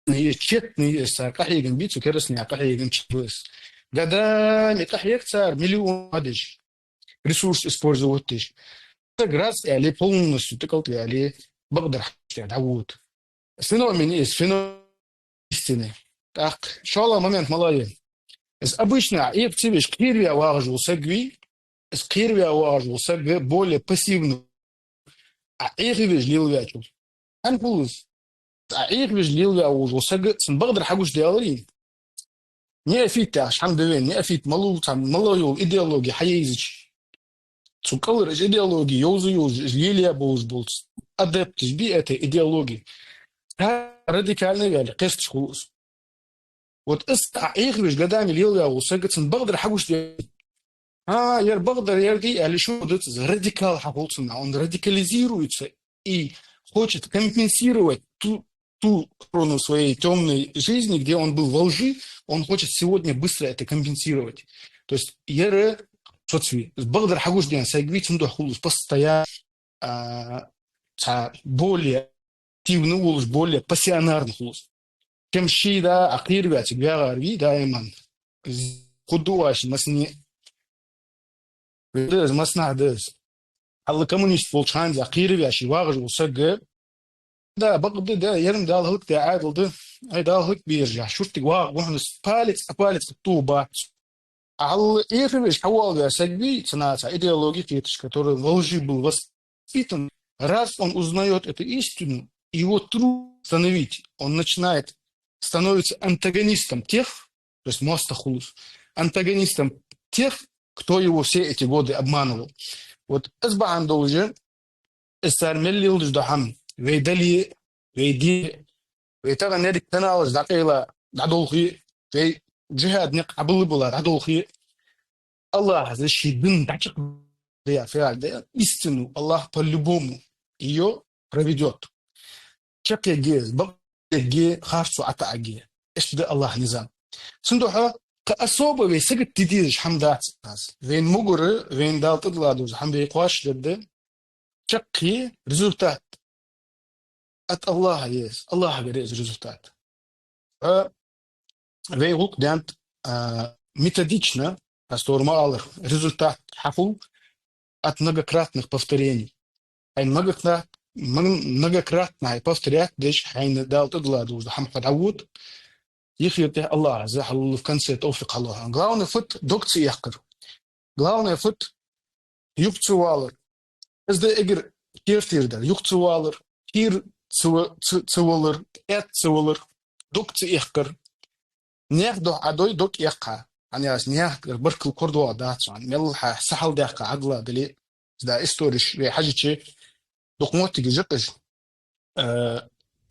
C: هي تشتني قحي جن بيتو كرسني قحي جن تشوس قدام قحي اكثر مليون هادش ريسورس использовать تقراس عليه полностью تقلت عليه بقدر حتى تعود فينومين اس فينومين истины так шола момент малая обычно и активишь кирвия важился гви с кирвия важился г более пассивно а игриш лилвячу анпулс а игриш лилвя важился г сбагдр حقوش ديالري не фита шамдевен не фит малутам малою идеология хаизич цукалыр идеология юз лилия болс адепт би этой идеологии радикальный вали кест шхус вот إيش قدامي اليوم أو سجتن بقدر حقوش يا بقدر يرجع على شو ده راديكال حقولتنا он радикализируется и хочет компенсировать ту сторону своей темной жизни, где он был во лжи, он хочет сегодня быстро это компенсировать. То есть я соцви бقدر حقوش دي سجвит عنده حقوق постоянно более активный более пассионарный حقوق كم شيء ده أخير بيعتق بيعاربي دائما خدواش مسني بدرس مسنا درس الله كمونيست فولشان أخير بيعشي واجر وسجى ده بقدر ده يرم ده الله ده عادل ده أي ده الله بيرجع شرطي واحد باليت طوبة الله إيش حوال ده سجى صناعة идеологии, который в лжи был воспитан, раз он узнает эту истину, его труд становить, он начинает становится антагонистом тех, то есть мостахулус, антагонистом тех, кто его все эти годы обманывал. Вот أصبح عنده استعمل لي الجدحم ويدلي ويدي ويتغى نادي تناوز دقيلة دعدولخي في جهاد نقبل بلا دعدولخي الله هذا الشيء بن دعشق ده فعل ده истину Allah по-любому ее проведет. Чек я гез, جي خارسو عتا أجي إيش ده الله نظام صندوقها كأصوبة بيسقط تديش حمدات ناس وين مجرى وين دال تطلع حمد يقواش ده شقي ريزولتات أت الله يس الله غيرز ريزولتات وين هوك دانت методично постормалер результат حفل от многократных повторений многократно повторять, дальше حين دال تطلع محمد عود يخيط الله عز وجل في كنسة توفيق الله. Главное фут докции яхкар. Главное фут юкцуалер. Ez de eger keertirder юкцуалер, hier цуалер, цуалер, докции яхкар. Нех до адой док яхка. أنا أسنيه بركل كردوا داتشان ملح سحل دقة عقلا دلي ده إستوريش بحاجة شيء دقمات تجيجش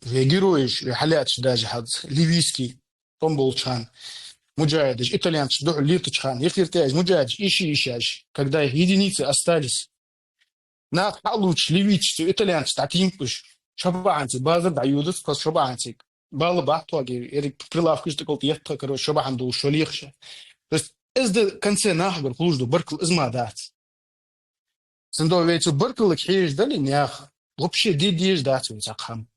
C: вегируешь рехалятш даже хад ливийский томболчан муджаидиш итальянч до литочхан ефиртяж муджаидиш ищаш когда единицы остались на халуч ливич итальянч татимпуш шабанцы база даются кос шабанцы Балы бахтуаги, эрик прилавки что колт ехта, короче, шабаханду шолихша. То есть, из до конца нахбар хлужду, баркл изма дат. Сендо ведь баркл хейш дали нях. Вообще дидиш дат ведь акхам.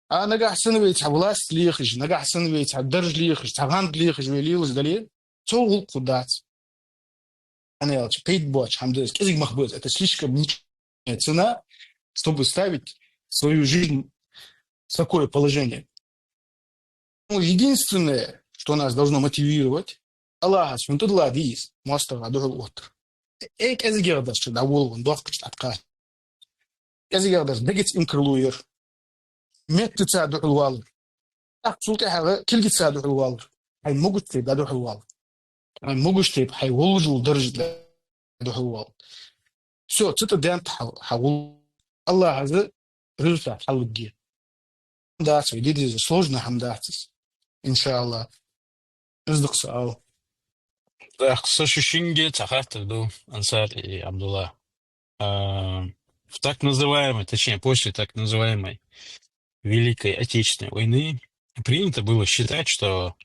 C: А нагахсан ведь власть лихиш, нагахсан ведь дарж лихиш, таганд лихиш велилус дали. Цогул кудат. Она ялч, пейт боч, хамдес, кезик махбуз. Это слишком ничего цена, чтобы ставить свою жизнь в такое положение. Ну, единственное, что нас должно мотивировать, Аллах, он тут ладис, мастер адур отр. Кезигердаш, что давол, он дохкач атка. Кезигердаш, дегец им крылуер. Мет ты цаду алвал. Так, сулка хага, кильгит цаду алвал. Хай могут ты даду алвал. Хай могут ты, хай волжул держит даду алвал. Все, это дент хавул. Аллах, это результат халуги. Да, это видите, сложно хамдатис. Иншаллах. Раздох сау.
A: Да, сошишинге цахатаду Ансар и Абдулла. В так называемой, точнее, после так называемой Великой Отечественной войны принято было считать, что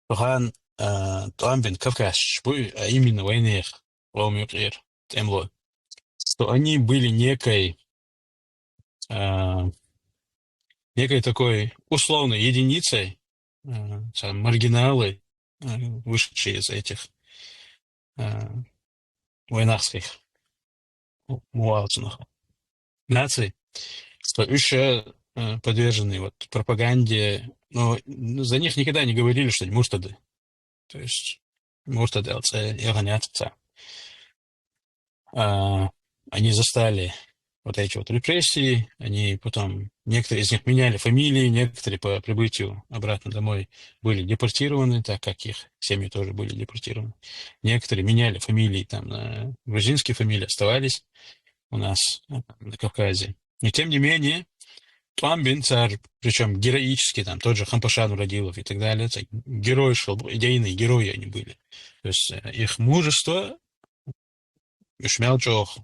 A: Тухан Туамбин Кавказ, а именно войны Темло, что они были некой такой условной единицей, маргиналы, вышедшие из этих войнахских муалцинах наций, что еще подвержены вот пропаганде, но за них никогда не говорили, что они муртады. То есть муртады ягонятся. Они застали вот эти вот репрессии, они потом, некоторые из них меняли фамилии, некоторые по прибытию обратно домой были депортированы, так как их семьи тоже были депортированы. Некоторые меняли фамилии, там, на грузинские фамилии оставались у нас на Кавказе. Но тем не менее, Туамбин царь, причем героический, там, тот же Хампашан Радилов и так далее, герои шел, идейные герои они были. То есть их мужество, Ишмялчох,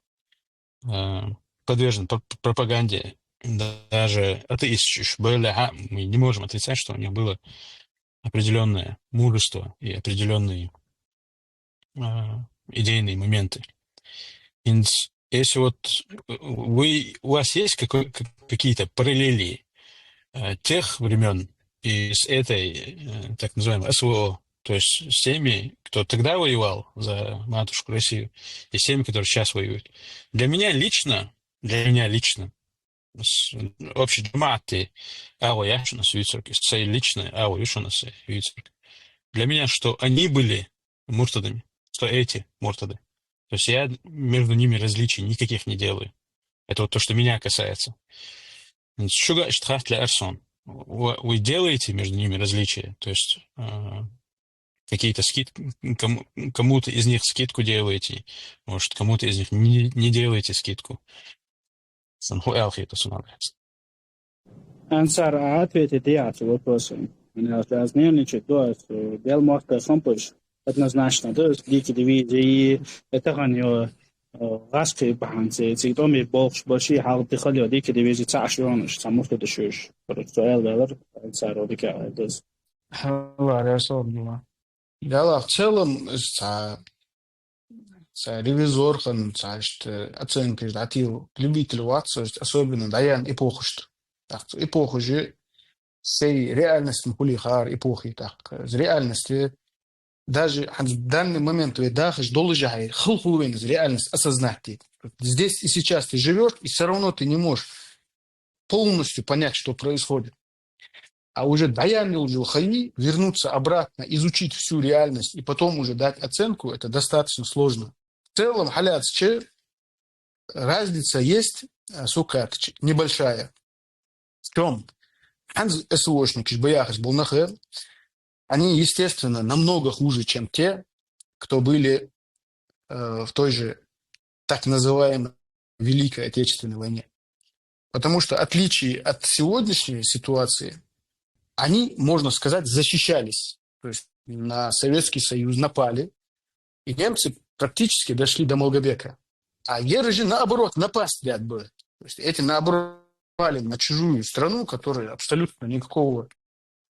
A: подвержен пропаганде. Даже атеисты были, мы не можем отрицать, что у них было определенное мужество и определенные идейные моменты. Если вот у вас есть какие-то параллели тех времен и с этой так называемой СВО, то есть с теми, кто тогда воевал за матушку Россию, и с теми, которые сейчас воюют. Для меня лично, общий джамааты, я что на свицерке, сей лично, что на свицерке. Для меня, что они были муртадами, что эти муртады. То есть я между ними различий никаких не делаю. Это вот то, что меня касается. Вы делаете между ними различия, то есть какие-то скидки, кому-то из них скидку делаете, может, кому-то из них не делаете скидку.
B: Ансар, ответит и я вопросы. Я знаю, что дел может компош однозначно, то есть дикие дивизии, это ранее غاسكي بحانتي تيتومي بوخش باشي حال تخلي ديك ديفيزي تاع شلونش تاع مفتو دشوش السؤال ده صار ديك دوز
C: Аллах, Расул. Да, в целом, ревизор, оценка, любитель ватса, особенно даян эпоху, что эпоху же всей реальности хулихар эпохи, так, с реальности даже в данный момент ты дахаешь должен хулхулвен из реальность осознать. Здесь и сейчас ты живешь, и все равно ты не можешь полностью понять, что происходит. А уже даян хайи вернуться обратно, изучить всю реальность и потом уже дать оценку, это достаточно сложно. В целом, халяцче, разница есть, сука, небольшая. В чем? Ханз СОшник, Ишбаяхас Булнахер, они, естественно, намного хуже, чем те, кто были в той же так называемой Великой Отечественной войне. Потому что отличие от сегодняшней ситуации, они, можно сказать, защищались. То есть на Советский Союз напали, и немцы практически дошли до Малгобека. А геры же, наоборот, напасть ряд были. То есть эти, наоборот, на чужую страну, которая абсолютно никакой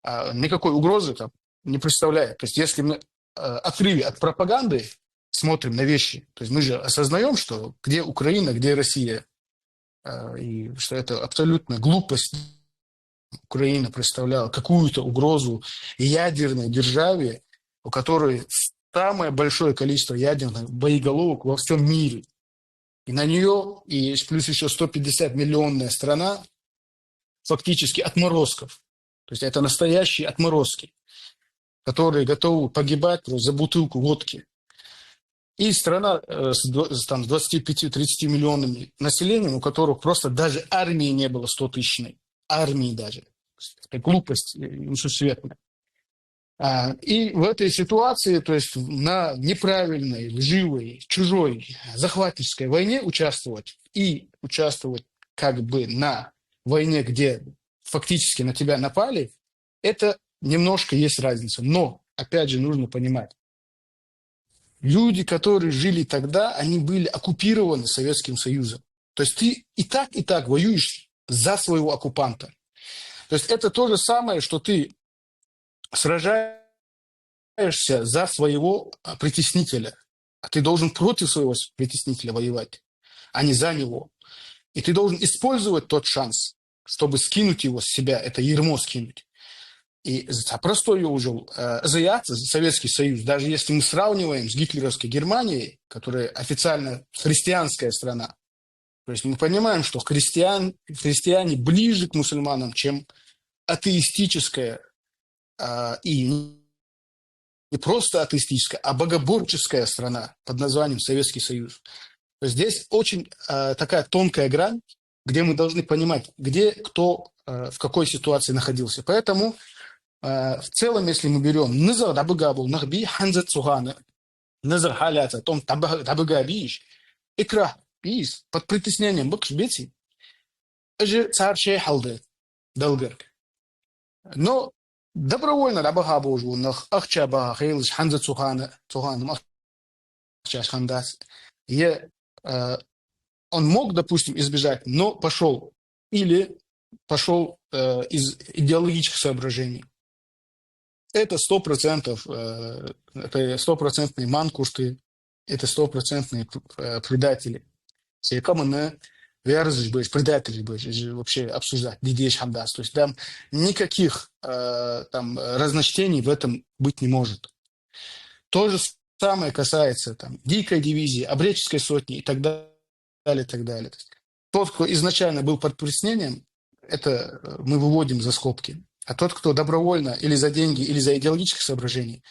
C: угрозы там не представляет. То есть если мы отрыве от пропаганды смотрим на вещи, то есть мы же осознаем, что где Украина, где Россия, и что это абсолютно глупость. Украина представляла какую-то угрозу ядерной державе, у которой самое большое количество ядерных боеголовок во всем мире. И на нее, и плюс еще 150-миллионная страна, фактически отморозков. То есть это настоящие отморозки, которые готовы погибать просто за бутылку водки. И страна с 25-30 миллионами населением, у которых просто даже армии не было 100-тысячной. Армии даже. Это глупость несусветная. И в этой ситуации, то есть на неправильной, лживой, чужой, захватнической войне участвовать и участвовать как бы на войне, где фактически на тебя напали, это немножко есть разница. Но, опять же, нужно понимать, люди, которые жили тогда, они были оккупированы Советским Союзом. То есть ты и так воюешь за своего оккупанта. То есть это то же самое, что ты сражаешься за своего притеснителя. А ты должен против своего притеснителя воевать, а не за него. И ты должен использовать тот шанс, чтобы скинуть его с себя, это ярмо скинуть. И за простое уже заяться, Советский Союз, даже если мы сравниваем с гитлеровской Германией, которая официально христианская страна, то есть мы понимаем, что христиане ближе к мусульманам, чем атеистическая и не просто атеистическая, а богоборческая страна под названием Советский Союз. То есть здесь очень такая тонкая грань, где мы должны понимать, где кто в какой ситуации находился. Поэтому в целом, если мы берем «Нызар дабыгабу нахби ханзат сугана», «Нызар халята том дабыгабиш», «Икра бис» под притеснением «Бакш бети», «Эжи цар шей халды» «Далгарк». Но добровольно дабыгабу уже нах ахча ба хейлш ханзат сугана ахча хандас. Он мог, допустим, избежать, но пошел. Или пошел из идеологических соображений. Это 100%, это стопроцентные манкушты, это стопроцентные предатели. Кому на верзишь будешь, предатели будешь вообще обсуждать, дидеш хамдас. То есть там никаких там разночтений в этом быть не может. То же самое касается там дикой дивизии, обреческой сотни и так далее, и так далее. Тот, кто изначально был под притеснением, это мы выводим за скобки. А тот, кто добровольно или за деньги, или за идеологических соображений,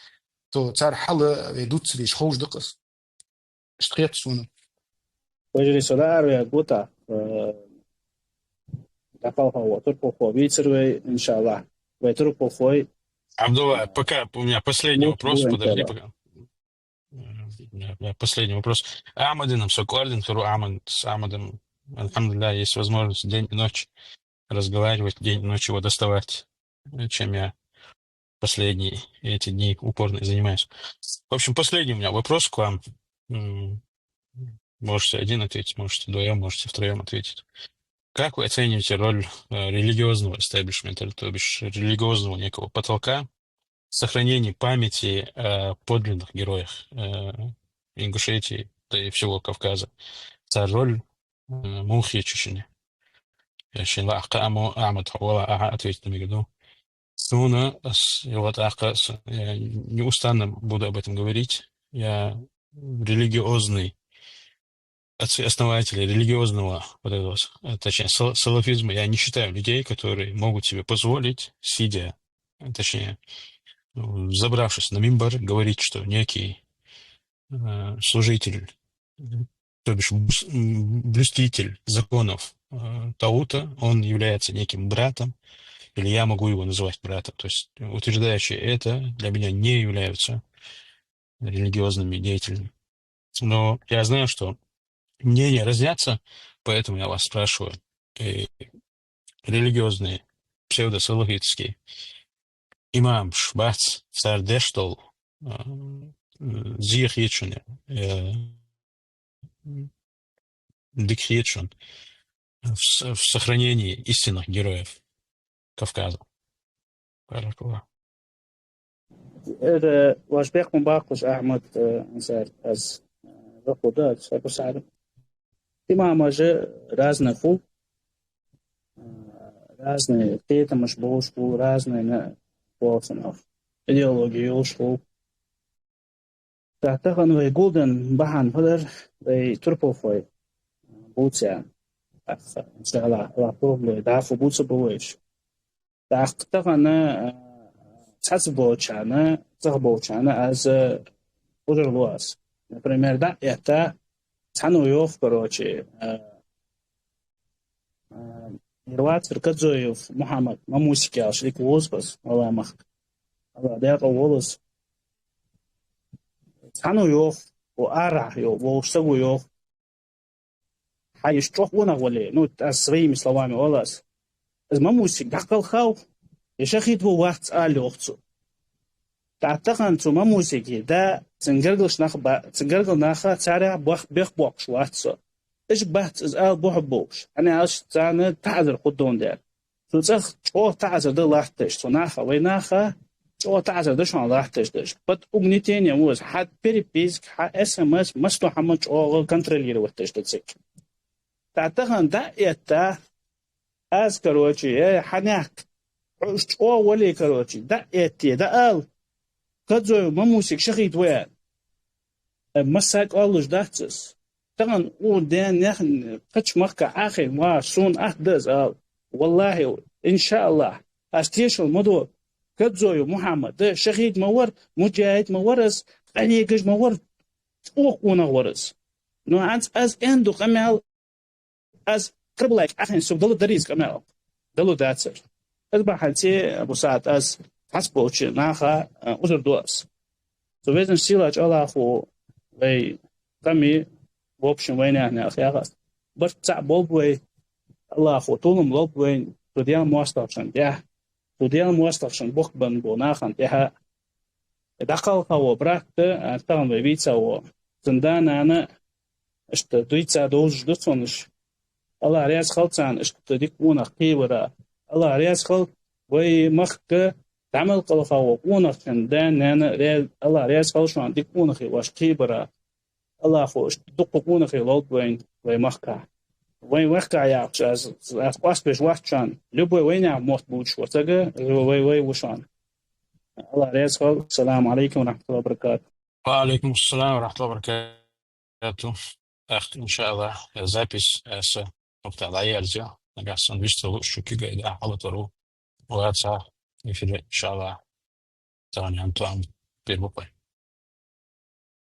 C: то царь хала ведут себе шхоуждакас. Штрет суну.
B: Пожалуй, сюда я гота. Допал по турку по вечеру, иншаллах. В турку по
A: Абдулла, пока у меня последний
B: мут
A: вопрос, подожди,
B: иншаллах.
A: пока. У меня последний вопрос. Амадином Сокуардин, Туру Амад, с Амадом, альхамдулилля, есть возможность день и ночь разговаривать, день и ночь его доставать, чем я последние эти дни упорно занимаюсь. В общем, последний у меня вопрос к вам. Можете один ответить, можете вдвоем, можете втроем ответить. Как вы оцениваете роль религиозного истеблишмента, то бишь религиозного некого потолка в сохранении памяти о подлинных героях Ингушетии, да и всего Кавказа? За роль Мухи Чечени. Шинла Ахкаму Ахмад Хауала Аха ответит на Мегаду. Суна, и вот я неустанно буду об этом говорить. Я религиозный, основатели религиозного, вот этого, точнее, салафизма, я не считаю людей, которые могут себе позволить, сидя, точнее, забравшись на мимбар, говорить, что некий служитель, то бишь блюститель законов Таута, он является неким братом, или я могу его называть братом. То есть утверждающие это для меня не являются религиозными деятелями. Но я знаю, что мнения разнятся, поэтому я вас спрашиваю. Религиозные, псевдосалафитские. Имам Шбац, царь Дештол, Зих Ечуне, Дик Ечун, в сохранении истинных героев Кавказа. Баракаллах.
B: واش بيق مباقش أحمد إنسان أز رقودات سأكو سعد تما ماجة رازنا فو رازنا تيتا مش بوش فو رازنا نا بوصن أف إيديولوجي يوش فو تعتقن وي جولدن بحان فدر وي تربو فوي بوتسيا أخ إن شاء الله رابو دافو بوتس بويش تعتقن تحسبوشانا تغبوشانا از удалось. Например, да, это Цануев, короче, Ирват Кадзоев, Мухаммад, Мамусики, Алшлик Возбас, Аламах, Аладека Волос, Цануев, Арах, Волсагуев, Хайштох Унавали, ну, своими словами, Олас, из Мамусик, Дакалхау, и Шахид Вуахц Алёхцу. تعتقد ثم موسيقى ده تنقرقل ناخا تارع بيخ بوكش واتسو إيش بحث إز بوحبوش أنا عاش تانا تعذر قدون ده تنسخ شو تعذر ده لاحتش تناخا ويناخا شو تعذر ده شو لاحتش دش بس أغنيتين يموز حد بيري بيزك حد SMS مستو حمد شو كنترولير واتش تسيك تعتقد ده يتا أز كروتشي حناك شو ولي كروتشي ده يتي ده كذا مموسك شخيت وين مساك أولش داتس طبعا ودان نحن قتش مكة آخر ما سون أحدث والله إن شاء الله أستيش الموضوع كذا محمد شخيت مور مجاهد مورس عليكش مور أوقونا ورس نو أنت أز أندو كمال أز كربلاك أخين سو دلو دريس كمال دلو داتس أصبح أنتي أبو سعد أز حسبوش ناخا أجر دوس سويتن سيلاج الله خو وي كمي ووبشن وين احنا أخياغاس بس تاع بوبوي الله خو طولم لوبوين توديان مواستفشن يا توديان مواستفشن بوخبن بوناخن يا دقل خو براكت أنتان بيبيتسا و زندان أنا اشت دويتسا دوج دوتسونش الله رياز خلطان اشت ديكونا قيورا الله رياز خلط وي مخك تعمل قلقة وقونا خندان نانا ريال الله رياز خلشان دي قونا خي واش كيبرا الله خوش دقو قونا خي لود وين مخكا وين وخكا ياقش از قاس بيش وحشان لبوي وين يعب موت بوش وتاقا وي وشان الله رياز خل السلام عليكم ورحمة الله وبركاته.
A: وعليكم السلام ورحمة الله وبركاته. أخ إن شاء الله запись с وقت العيال زيا نقصن بيشتغل شو كي قاعد أحبط واتساب إن شاء الله تاني أنتم بيربطي